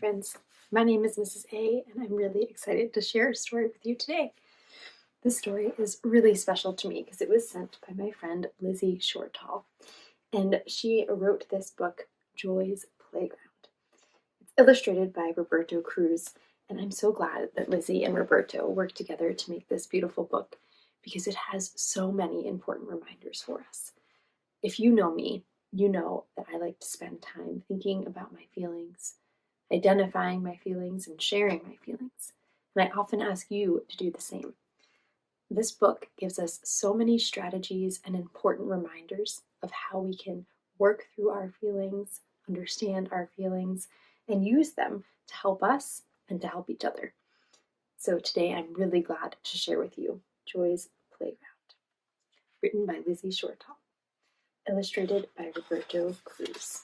friends. My name is Mrs. A, and I'm really excited to share a story with you today. This story is really special to me because it was sent by my friend Lizzy Shortall, and she wrote this book, Joy's Playground. It's illustrated by Roberto Cruz, and I'm so glad that Lizzy and Roberto worked together to make this beautiful book because it has so many important reminders for us. If you know me, you know that I like to spend time thinking about my feelings, identifying my feelings, and sharing my feelings. And I often ask you to do the same. This book gives us so many strategies and important reminders of how we can work through our feelings, understand our feelings, and use them to help us and to help each other. So today I'm really glad to share with you Joy's Playground, written by Lizzy Shortall, illustrated by Roberto Cruz.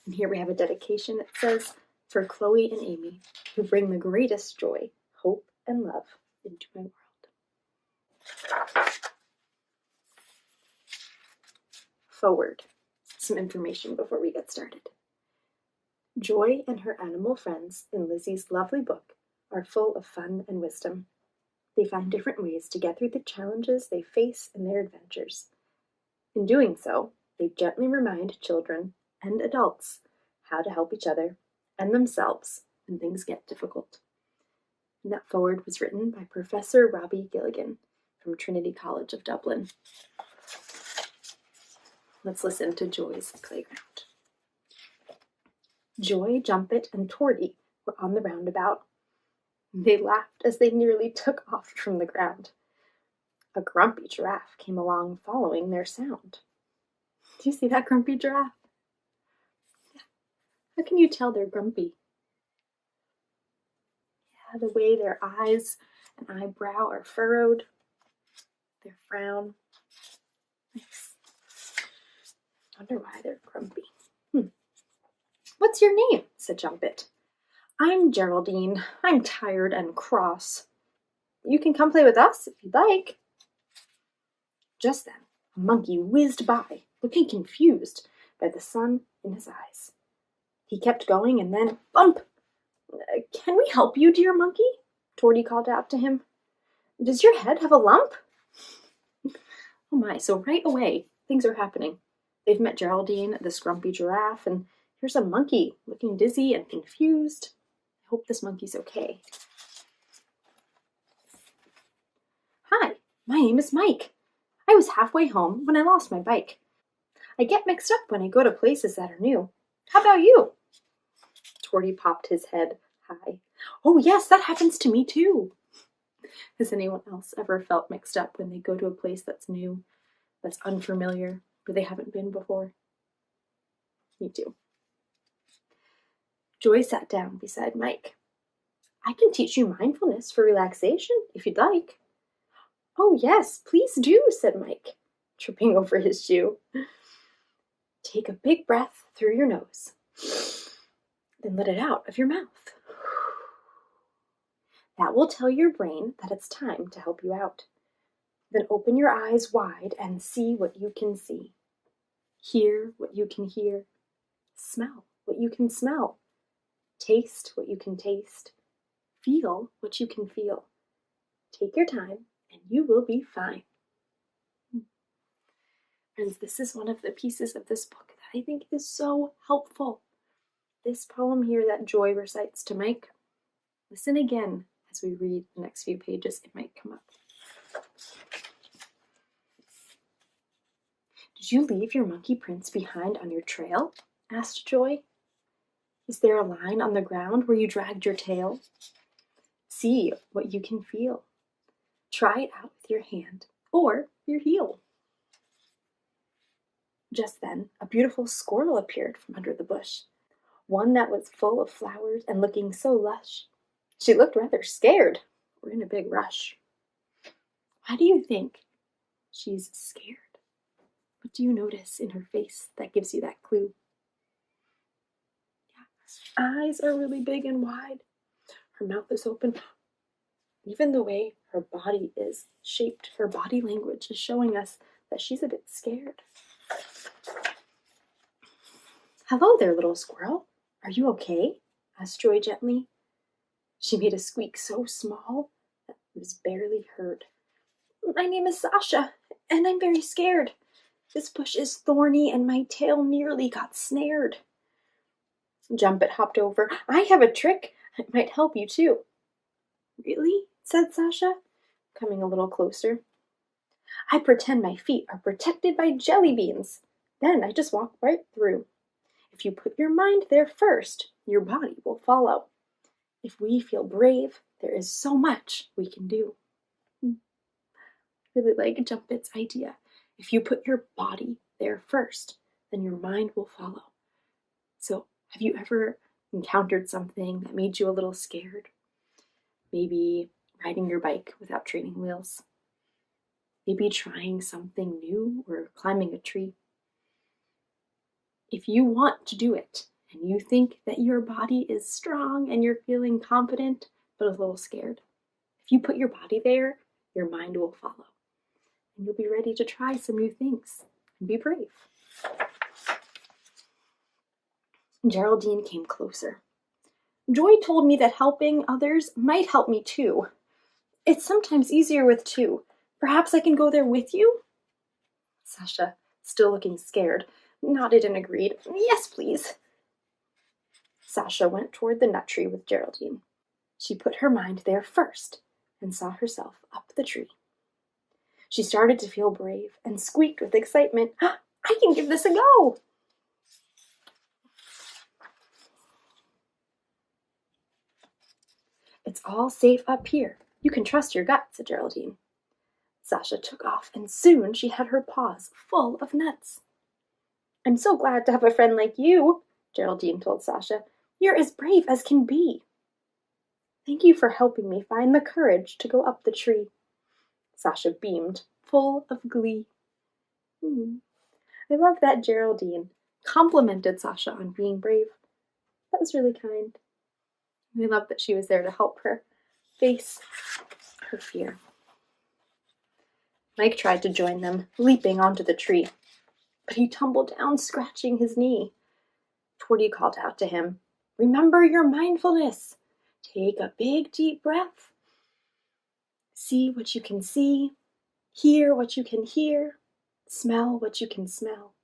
And here we have a dedication that says, "For Chloe and Amy, who bring the greatest joy, hope, and love into my world." Forward. Some information before we get started. Joy and her animal friends in Lizzy's lovely book are full of fun and wisdom. They find different ways to get through the challenges they face in their adventures. In doing so, they gently remind children and adults how to help each other and themselves when things get difficult. And that foreword was written by Professor Robbie Gilligan from Trinity College of Dublin. Let's listen to Joy's Playground. Joy, Jumpet, and Torty were on the roundabout. They laughed as they nearly took off from the ground. A grumpy giraffe came along following their sound. Do you see that grumpy giraffe? How can you tell they're grumpy? Yeah, the way their eyes and eyebrow are furrowed, their frown. Nice. Wonder why they're grumpy. "What's your name?" said Jumpet. "I'm Geraldine. I'm tired and cross. You can come play with us if you'd like." Just then, a monkey whizzed by, looking confused by the sun in his eyes. He kept going and then, bump! "Can we help you, dear monkey?" Torty called out to him. "Does your head have a lump?" Oh my, so right away, things are happening. They've met Geraldine, this grumpy giraffe, and here's a monkey looking dizzy and confused. I hope this monkey's okay. "Hi, my name is Mike. I was halfway home when I lost my bike. I get mixed up when I go to places that are new. How about you?" Torty popped his head high. "Oh yes, that happens to me too." Has anyone else ever felt mixed up when they go to a place that's new, that's unfamiliar, where they haven't been before? Me too. Joy sat down beside Mike. "I can teach you mindfulness for relaxation if you'd like." "Oh yes, please do," said Mike, tripping over his shoe. "Take a big breath through your nose, then let it out of your mouth. That will tell your brain that it's time to help you out. Then open your eyes wide and see what you can see. Hear what you can hear. Smell what you can smell. Taste what you can taste. Feel what you can feel. Take your time and you will be fine." Friends, this is one of the pieces of this book that I think is so helpful. This poem here that Joy recites to Mike, listen again as we read the next few pages. It might come up. "Did you leave your monkey prints behind on your trail?" asked Joy. "Is there a line on the ground where you dragged your tail? See what you can feel. Try it out with your hand or your heel." Just then, a beautiful squirrel appeared from under the bush, one that was full of flowers and looking so lush. She looked rather scared or in a big rush. Why do you think she's scared? What do you notice in her face that gives you that clue? Yeah, eyes are really big and wide. Her mouth is open. Even the way her body is shaped, her body language is showing us that she's a bit scared. "Hello there, little squirrel. Are you okay?" asked Joy gently. She made a squeak so small that it was barely heard. "My name is Sasha, and I'm very scared. This bush is thorny, and my tail nearly got snared." Jumpet hopped over. "I have a trick. It might help you, too." "Really?" said Sasha, coming a little closer. "I pretend my feet are protected by jelly beans. Then I just walk right through. If you put your mind there first, your body will follow. If we feel brave, there is so much we can do." Really like Jumpet's idea. If you put your body there first, then your mind will follow. So, have you ever encountered something that made you a little scared? Maybe riding your bike without training wheels. Maybe trying something new or climbing a tree. If you want to do it and you think that your body is strong and you're feeling confident but a little scared, if you put your body there, your mind will follow. And you'll be ready to try some new things and be brave. Geraldine came closer. "Joy told me that helping others might help me too. It's sometimes easier with two. Perhaps I can go there with you?" Sasha, still looking scared, nodded and agreed. "Yes, please." Sasha went toward the nut tree with Geraldine. She put her mind there first and saw herself up the tree. She started to feel brave and squeaked with excitement. "I can give this a go!" "It's all safe up here. You can trust your gut," said Geraldine. Sasha took off, and soon she had her paws full of nuts. "I'm so glad to have a friend like you," Geraldine told Sasha. "You're as brave as can be." "Thank you for helping me find the courage to go up the tree." Sasha beamed, full of glee. I love that Geraldine complimented Sasha on being brave. That was really kind. We love that she was there to help her face her fear. Mike tried to join them, leaping onto the tree, but he tumbled down, scratching his knee. Torty called out to him, "Remember your mindfulness. Take a big, deep breath. See what you can see, hear what you can hear, smell what you can smell,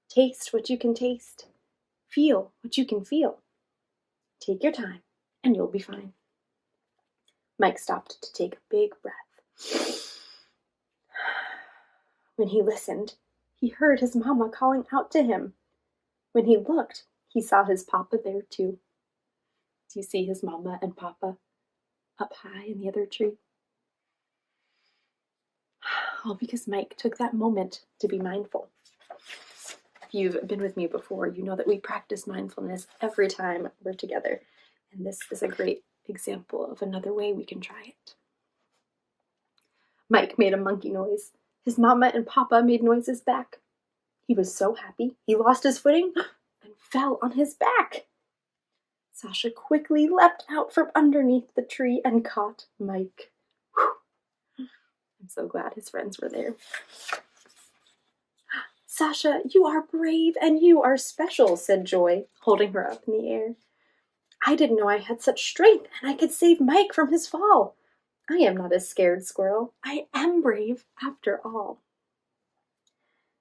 taste what you can taste, feel what you can feel. Take your time, and you'll be fine." Mike stopped to take a big breath. When he listened, he heard his mama calling out to him. When he looked, he saw his papa there too. Do you see his mama and papa up high in the other tree? All because Mike took that moment to be mindful. If you've been with me before, you know that we practice mindfulness every time we're together. And this is a great example of another way we can try it. Mike made a monkey noise. His mama and papa made noises back. He was so happy, he lost his footing and fell on his back. Sasha quickly leapt out from underneath the tree and caught Mike. Whew. I'm so glad his friends were there. "Sasha, you are brave and you are special," said Joy, holding her up in the air. "I didn't know I had such strength and I could save Mike from his fall. I am not a scared squirrel. I am brave after all."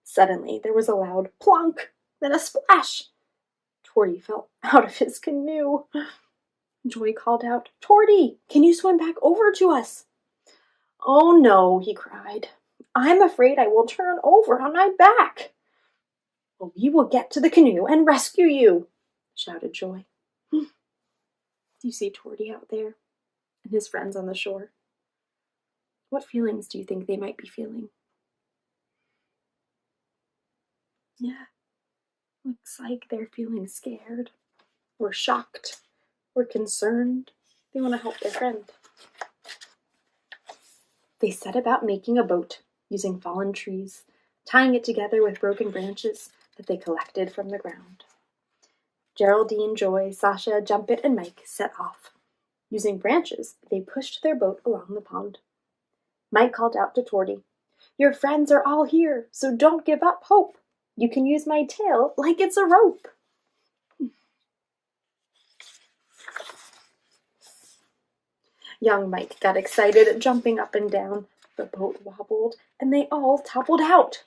Suddenly there was a loud plonk, then a splash. Torty fell out of his canoe. Joy called out, "Torty, can you swim back over to us?" "Oh no," he cried. "I'm afraid I will turn over on my back." "Well, we will get to the canoe and rescue you," shouted Joy. Do you see Torty out there and his friends on the shore? What feelings do you think they might be feeling? Yeah, looks like they're feeling scared or shocked or concerned. They want to help their friend. They set about making a boat using fallen trees, tying it together with broken branches that they collected from the ground. Geraldine, Joy, Sasha, Jumpet, and Mike set off. Using branches, they pushed their boat along the pond. Mike called out to Torty, "Your friends are all here, so don't give up hope. You can use my tail like it's a rope." Young Mike got excited, jumping up and down. The boat wobbled, and they all toppled out.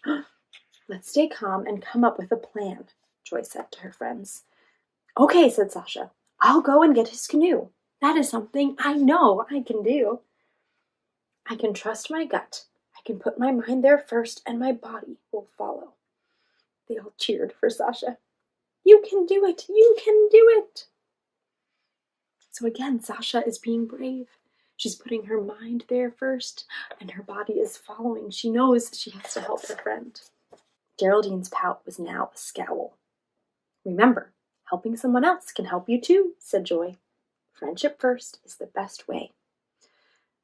Let's stay calm and come up with a plan, Joy said to her friends. Okay, said Sasha. I'll go and get his canoe. That is something I know I can do. I can trust my gut. I can put my mind there first, and my body will follow. They all cheered for Sasha. You can do it! You can do it! So again, Sasha is being brave. She's putting her mind there first, and her body is following. She knows she has to help her friend. Geraldine's pout was now a scowl. Remember, helping someone else can help you too, said Joy. Friendship first is the best way.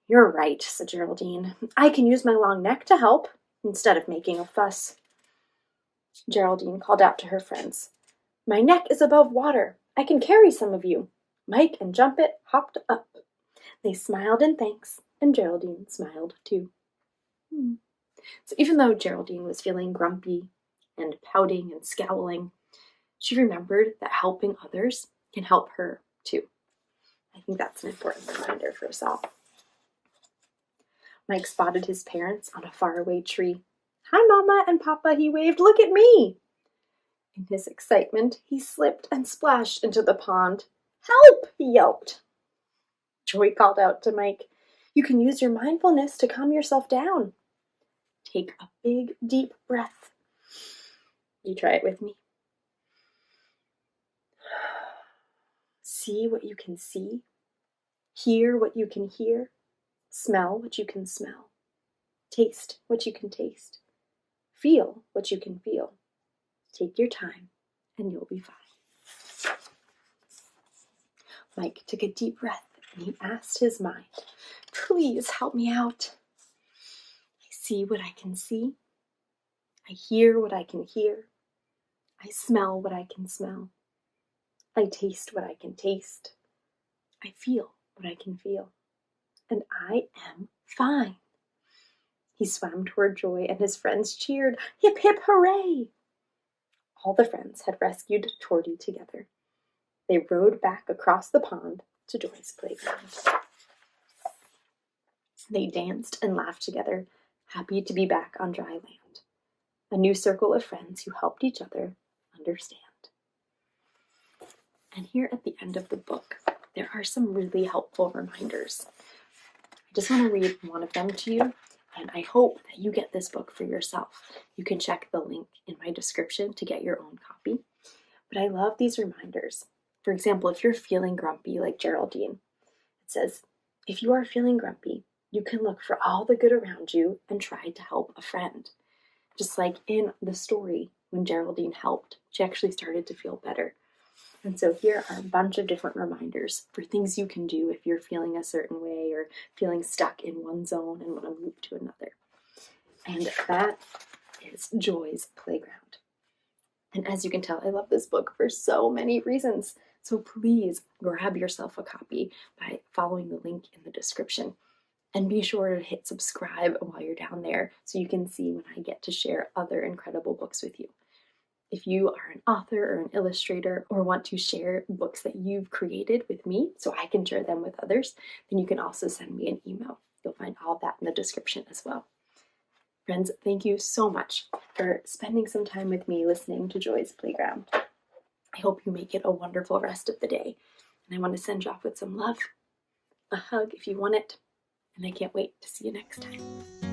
You're right, said Geraldine. I can use my long neck to help, instead of making a fuss. Geraldine called out to her friends. My neck is above water. I can carry some of you. Mike and Jumpet hopped up. They smiled in thanks, and Geraldine smiled too. So even though Geraldine was feeling grumpy and pouting and scowling, she remembered that helping others can help her too. I think that's an important reminder for us all. Mike spotted his parents on a faraway tree. Hi, Mama and Papa, he waved. Look at me! In his excitement, he slipped and splashed into the pond. Help! He yelped. Joy called out to Mike, You can use your mindfulness to calm yourself down. Take a big, deep breath. You try it with me. See what you can see. Hear what you can hear. Smell what you can smell. Taste what you can taste. Feel what you can feel. Take your time, and you'll be fine. Mike took a deep breath, and he asked his mind, Please help me out. I see what I can see. I hear what I can hear. I smell what I can smell. I taste what I can taste. I feel what I can feel. And I am fine. He swam toward Joy, and his friends cheered, Hip, hip, hooray! All the friends had rescued Torty together. They rowed back across the pond to Joy's playground. They danced and laughed together, happy to be back on dry land. A new circle of friends who helped each other understand. And here at the end of the book, there are some really helpful reminders. I just want to read one of them to you, and I hope that you get this book for yourself. You can check the link in my description to get your own copy. But I love these reminders. For example, if you're feeling grumpy like Geraldine, it says, if you are feeling grumpy, you can look for all the good around you and try to help a friend. Just like in the story, when Geraldine helped, she actually started to feel better. And so here are a bunch of different reminders for things you can do if you're feeling a certain way or feeling stuck in one zone and want to move to another. And that is Joy's Playground. And as you can tell, I love this book for so many reasons. So please grab yourself a copy by following the link in the description. And be sure to hit subscribe while you're down there so you can see when I get to share other incredible books with you. If you are an author or an illustrator or want to share books that you've created with me so I can share them with others, then you can also send me an email. You'll find all of that in the description as well. Friends, thank you so much for spending some time with me listening to Joy's Playground. I hope you make it a wonderful rest of the day. And I want to send you off with some love, a hug if you want it, and I can't wait to see you next time.